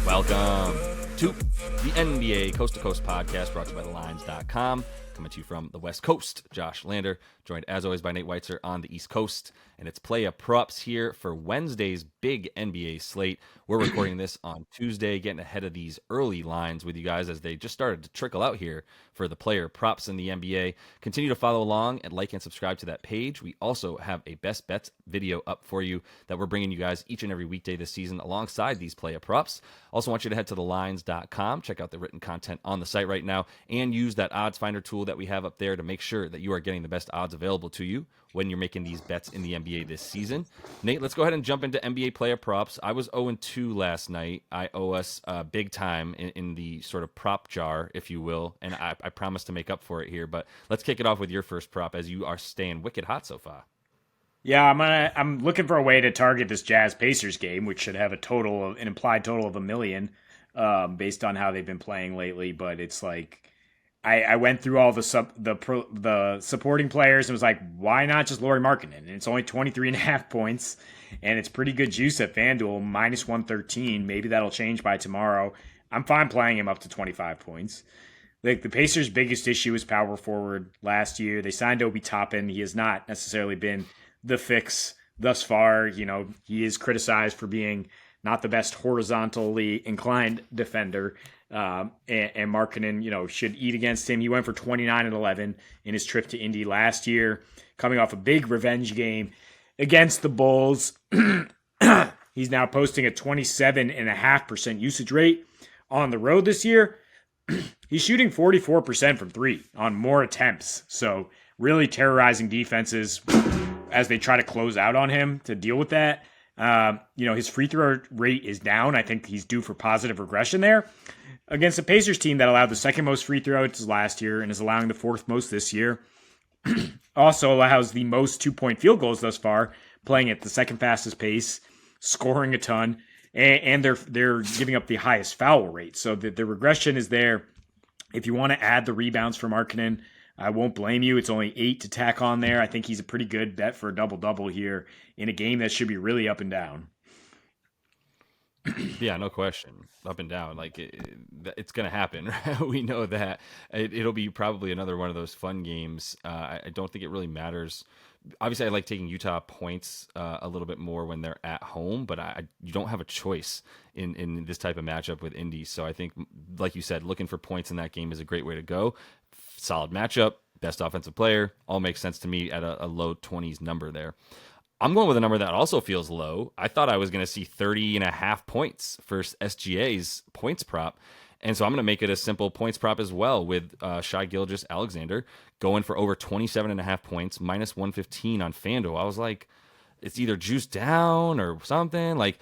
Welcome to the NBA Coast to Coast podcast brought to you by thelines.com. Coming to you from the West Coast, Josh Lander, joined as always by Nate Weitzer on the East Coast. And it's Playa Props here for Wednesday's big NBA slate. We're recording this on Tuesday, getting ahead of these early lines with you guys as they just started to trickle out here for the player props in the NBA. Continue to follow along and like and subscribe to that page. We also have a best bets video up for you that we're bringing you guys each and every weekday this season alongside these Playa Props. Also want you to head to thelines.com, check out the written content on the site right now, and use that odds finder tool that we have up there to make sure that you are getting the best odds available to you when you're making these bets in the NBA this season. Nate, let's go ahead and jump into NBA player props. I was 0-2 last night. I owe us big time in the sort of prop jar, if you will, and I promise to make up for it here. But let's kick it off with your first prop as you are staying wicked hot so far. Yeah, I'm looking for a way to target this Jazz Pacers game, which should have an implied total of $1 million, based on how they've been playing lately. But it's like I went through all the supporting players and was like, why not just Lauri Markkanen? And it's only 23.5 points, and it's pretty good juice at FanDuel, minus 113. Maybe that'll change by tomorrow. I'm fine playing him up to 25 points. Like, the Pacers' biggest issue is power forward. Last year, they signed Obi Toppin. He has not necessarily been the fix thus far. You know, he is criticized for being not the best horizontally inclined defender. And Markkanen, should eat against him. He went for 29-11 in his trip to Indy last year, coming off a big revenge game against the Bulls. He's now posting a 27.5% usage rate on the road this year. He's shooting 44% from three on more attempts. So really terrorizing defenses as they try to close out on him to deal with that. His free throw rate is down. I think he's due for positive regression there against a Pacers team that allowed the second most free throws last year and is allowing the fourth most this year. Also allows the most 2-point field goals thus far, playing at the second fastest pace, scoring a ton, and they're giving up the highest foul rate. So the regression is there. If you want to add the rebounds for Markkanen, I won't blame you. It's only 8 to tack on there. I think he's a pretty good bet for a double-double here in a game that should be really up and down. Yeah, no question. Up and down. Like, it's going to happen. We know that. It'll be probably another one of those fun games. I don't think it really matters. Obviously, I like taking Utah points a little bit more when they're at home, but you don't have a choice in this type of matchup with Indy. So I think, like you said, looking for points in that game is a great way to go. Solid matchup, best offensive player, all makes sense to me at a low 20s number there. I'm going with a number that also feels low. I thought I was going to see 30.5 points for SGA's points prop. And so I'm going to make it a simple points prop as well with Shai Gilgeous-Alexander going for over 27.5 points, minus 115 on FanDuel. I was like, it's either juiced down or something. Like,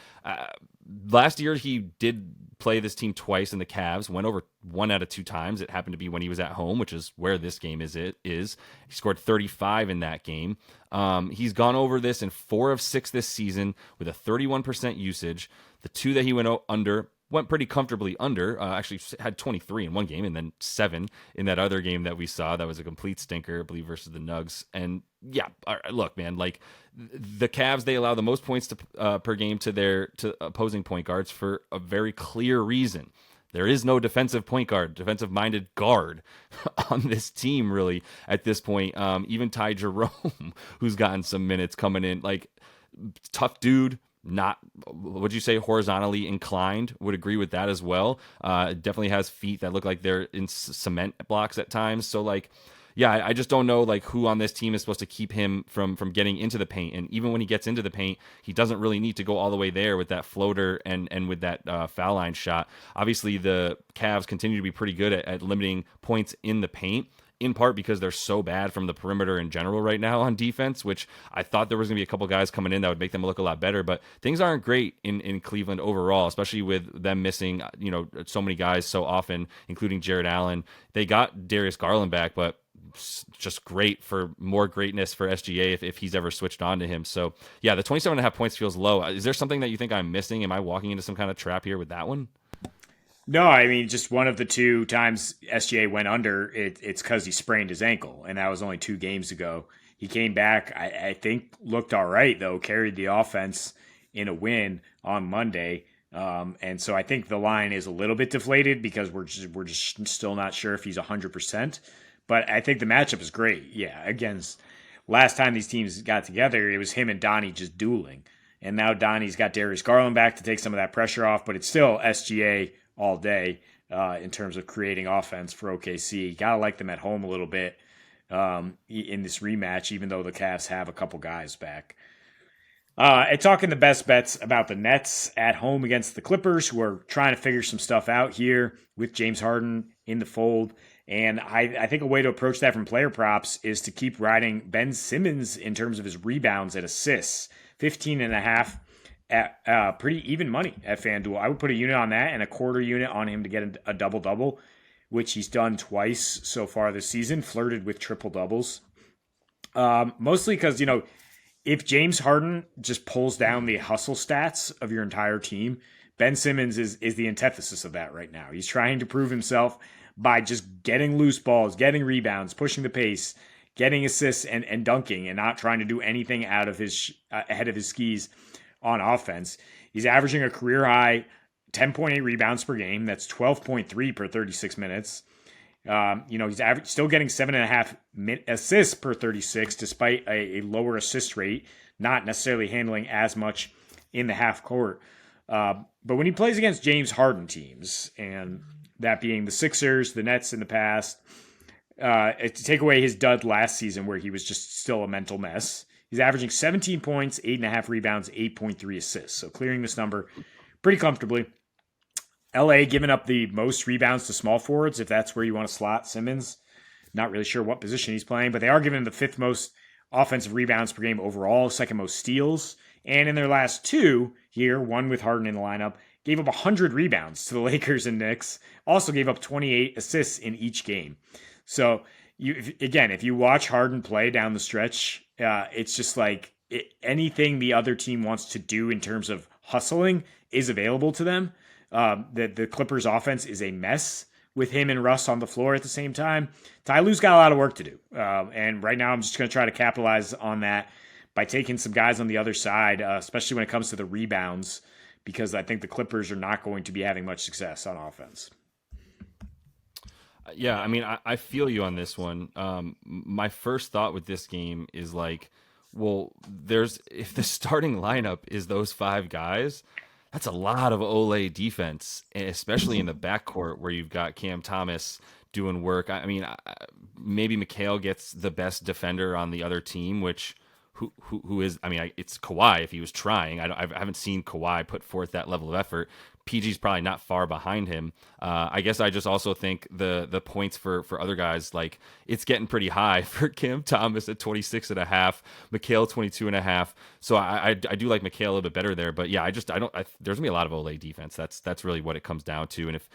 last year he did play this team twice in the Cavs, went over 1 out of 2 times. It happened to be when he was at home, which is where this game is. He scored 35 in that game. He's gone over this in 4 of 6 this season with a 31% usage. The 2 that he went under went pretty comfortably under. Actually had 23 in one game and then 7 in that other game that we saw. That was a complete stinker, I believe, versus the Nugs. And yeah, look, man, like, the Cavs, they allow the most points per game to opposing point guards for a very clear reason. There is no defensive-minded guard on this team, really, at this point. Even Ty Jerome, who's gotten some minutes coming in, like, tough dude, not, would you say, horizontally inclined? Would agree with that as well. Definitely has feet that look like they're in cement blocks at times. So, like, yeah, I just don't know, like, who on this team is supposed to keep him from getting into the paint. And even when he gets into the paint, he doesn't really need to go all the way there with that floater and with that foul line shot. Obviously, the Cavs continue to be pretty good at limiting points in the paint, in part because they're so bad from the perimeter in general right now on defense, which I thought there was going to be a couple guys coming in that would make them look a lot better. But things aren't great in Cleveland overall, especially with them missing, so many guys so often, including Jared Allen. They got Darius Garland back, but just great for more greatness for SGA if he's ever switched on to him. So yeah, the 27.5 points feels low. Is there something that you think I'm missing? Am I walking into some kind of trap here with that one? No, I mean, just one of the 2 times SGA went under, it's because he sprained his ankle, and that was only 2 games ago. He came back, I think, looked all right, though, carried the offense in a win on Monday. And so I think the line is a little bit deflated because we're just still not sure if he's 100%. But I think the matchup is great. Yeah, against last time these teams got together, it was him and Donnie just dueling. And now Donnie's got Darius Garland back to take some of that pressure off, but it's still SGA all day in terms of creating offense for OKC. Gotta like them at home a little bit in this rematch, even though the Cavs have a couple guys back. And talking the best bets about the Nets at home against the Clippers, who are trying to figure some stuff out here with James Harden in the fold. And I think a way to approach that from player props is to keep riding Ben Simmons in terms of his rebounds and assists. 15 and a half at pretty even money at FanDuel. I would put a unit on that and a quarter unit on him to get a double-double, which he's done twice so far this season, flirted with triple-doubles. Mostly because, if James Harden just pulls down the hustle stats of your entire team, Ben Simmons is the antithesis of that right now. He's trying to prove himself by just getting loose balls, getting rebounds, pushing the pace, getting assists and dunking, and not trying to do anything out of his ahead of his skis on offense. He's averaging a career high 10.8 rebounds per game. That's 12.3 per 36 minutes. He's still getting 7.5 assists per 36, despite a lower assist rate, not necessarily handling as much in the half court. But when he plays against James Harden teams, and that being the Sixers, the Nets in the past, to take away his dud last season where he was just still a mental mess, he's averaging 17 points, 8.5 rebounds, 8.3 assists. So clearing this number pretty comfortably. LA giving up the most rebounds to small forwards, if that's where you want to slot Simmons. Not really sure what position he's playing, but they are giving him the fifth most offensive rebounds per game overall, second most steals. And in their last two here, one with Harden in the lineup, gave up 100 rebounds to the Lakers and Knicks. Also gave up 28 assists in each game. So, if you watch Harden play down the stretch, it's just like anything the other team wants to do in terms of hustling is available to them. The Clippers offense is a mess with him and Russ on the floor at the same time. Ty Lue's got a lot of work to do. And right now I'm just going to try to capitalize on that by taking some guys on the other side, especially when it comes to the rebounds, because I think the Clippers are not going to be having much success on offense. Yeah, I mean, I feel you on this one. My first thought with this game is like, well, if the starting lineup is those five guys, that's a lot of Ole defense, especially in the backcourt where you've got Cam Thomas doing work. I mean, maybe Mikal gets the best defender on the other team, which who is? I mean, it's Kawhi if he was trying. I haven't seen Kawhi put forth that level of effort. PG's probably not far behind him. I guess I just also think the points for other guys, like it's getting pretty high for Cam Thomas at 26.5, Mikal 22.5. So I do like Mikal a little bit better there, but yeah, there's gonna be a lot of Ole defense. That's really what it comes down to. And if,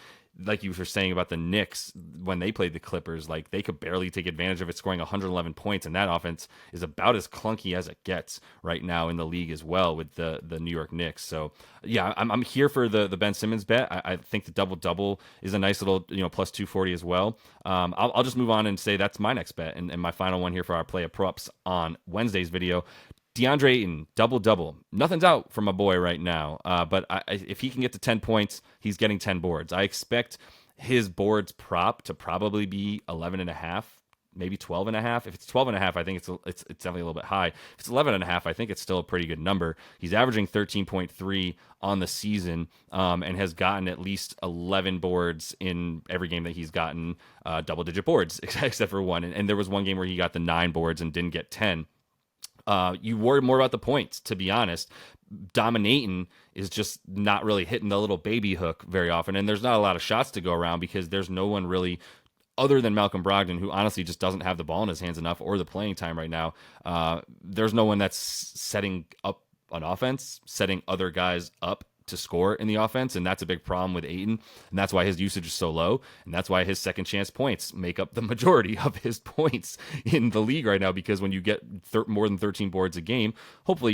like you were saying about the Knicks when they played the Clippers, like they could barely take advantage of it, scoring 111 points, and that offense is about as clunky as it gets right now in the league as well with the New York Knicks. So yeah, I'm here for the Ben Simmons bet. I think the double is a nice little plus 240 as well. I'll just move on and say that's my next bet and my final one here for our play of props on Wednesday's video. DeAndre Ayton, double-double. Nothing's out for my boy right now, but if he can get to 10 points, he's getting 10 boards. I expect his boards prop to probably be 11.5, maybe 12.5. If it's 12.5, I think it's definitely a little bit high. If it's 11.5, I think it's still a pretty good number. He's averaging 13.3 on the season and has gotten at least 11 boards in every game that he's gotten double-digit boards, except for one. And there was one game where he got the 9 boards and didn't get 10. You worry more about the points, to be honest. Dominating is just not really hitting the little baby hook very often, and there's not a lot of shots to go around because there's no one really other than Malcolm Brogdon, who honestly just doesn't have the ball in his hands enough or the playing time right now. There's no one that's setting up an offense, setting other guys up to score in the offense, and that's a big problem with Ayton, and that's why his usage is so low, and that's why his second chance points make up the majority of his points in the league right now, because when you get more than 13 boards a game, hopefully,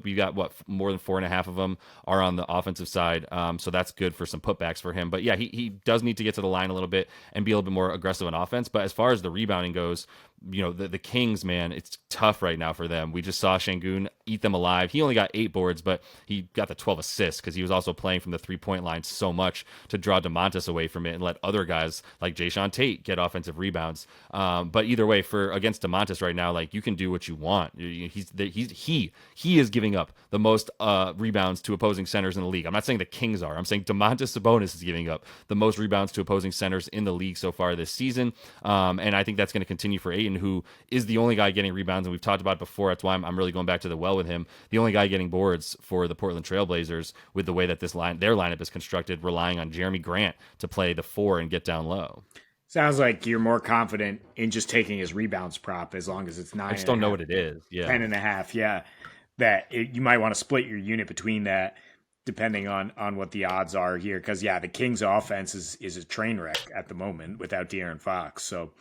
we got more than 4.5 of them are on the offensive side, so that's good for some putbacks for him. But yeah, he does need to get to the line a little bit and be a little bit more aggressive on offense. But as far as the rebounding goes, the Kings, man, it's tough right now for them. We just saw Şengün eat them alive. He only got 8 boards, but he got the 12 assists because he was also playing from the 3-point line so much to draw DeMontis away from it and let other guys like Jayshawn Tate get offensive rebounds. But either way, for against DeMontis right now, like, you can do what you want. He is giving up the most rebounds to opposing centers in the league. I'm not saying the Kings are. I'm saying Domantas Sabonis is giving up the most rebounds to opposing centers in the league so far this season. And I think that's going to continue for Ayton, who is the only guy getting rebounds. And we've talked about it before. That's why I'm really going back to the well with him. The only guy getting boards for the Portland Trailblazers with the way that their lineup is constructed, relying on Jeremy Grant to play the 4 and get down low. Sounds like you're more confident in just taking his rebounds prop as long as it's 9. I just don't know what it is. Yeah. 10.5. Yeah. You might want to split your unit between that depending on what the odds are here. Because, yeah, the Kings offense is a train wreck at the moment without De'Aaron Fox. So,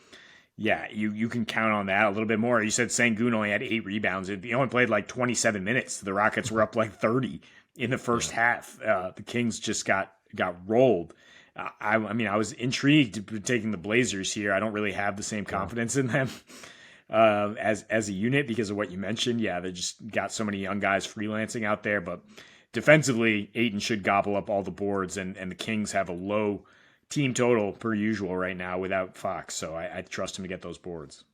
yeah, you can count on that a little bit more. You said Şengün only had 8 rebounds. He only played like 27 minutes. The Rockets were up like 30 in the first half. The Kings just got rolled. I mean, I was intrigued taking the Blazers here. I don't really have the same confidence in them as a unit because of what you mentioned. Yeah, they just got so many young guys freelancing out there. But defensively, Ayton should gobble up all the boards, and the Kings have a low team total per usual right now without Fox. So I trust him to get those boards.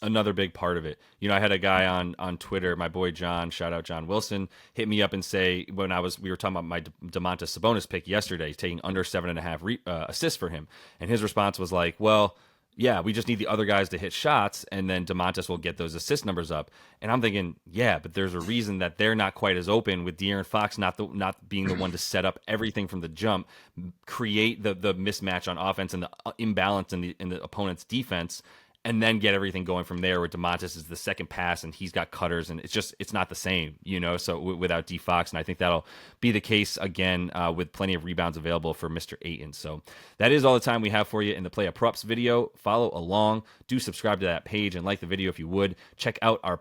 Another big part of it. I had a guy on Twitter, my boy John, shout out John Wilson, hit me up and say, we were talking about my Domantas Sabonis pick yesterday, taking under 7.5 assists for him. And his response was like, well, yeah, we just need the other guys to hit shots, and then Domantas will get those assist numbers up. And I'm thinking, yeah, but there's a reason that they're not quite as open with De'Aaron Fox not being the one to set up everything from the jump, create the mismatch on offense and the imbalance in the opponent's defense, and then get everything going from there, where DeMontis is the second pass and he's got cutters, and it's not the same, so without D Fox. And I think that'll be the case again with plenty of rebounds available for Mr. Ayton. So that is all the time we have for you in the Play of Props video. Follow along, do subscribe to that page and like the video if you would. Check out our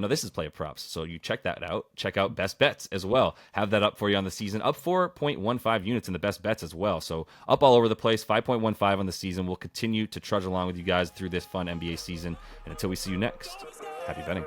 this is Play of Props, so you check that out. Check out Best Bets as well. Have that up for you on the season, up 4.15 units in the Best Bets as well. So up all over the place, 5.15 on the season. We'll continue to trudge along with you guys through this fun NBA season. And until we see you next, happy betting.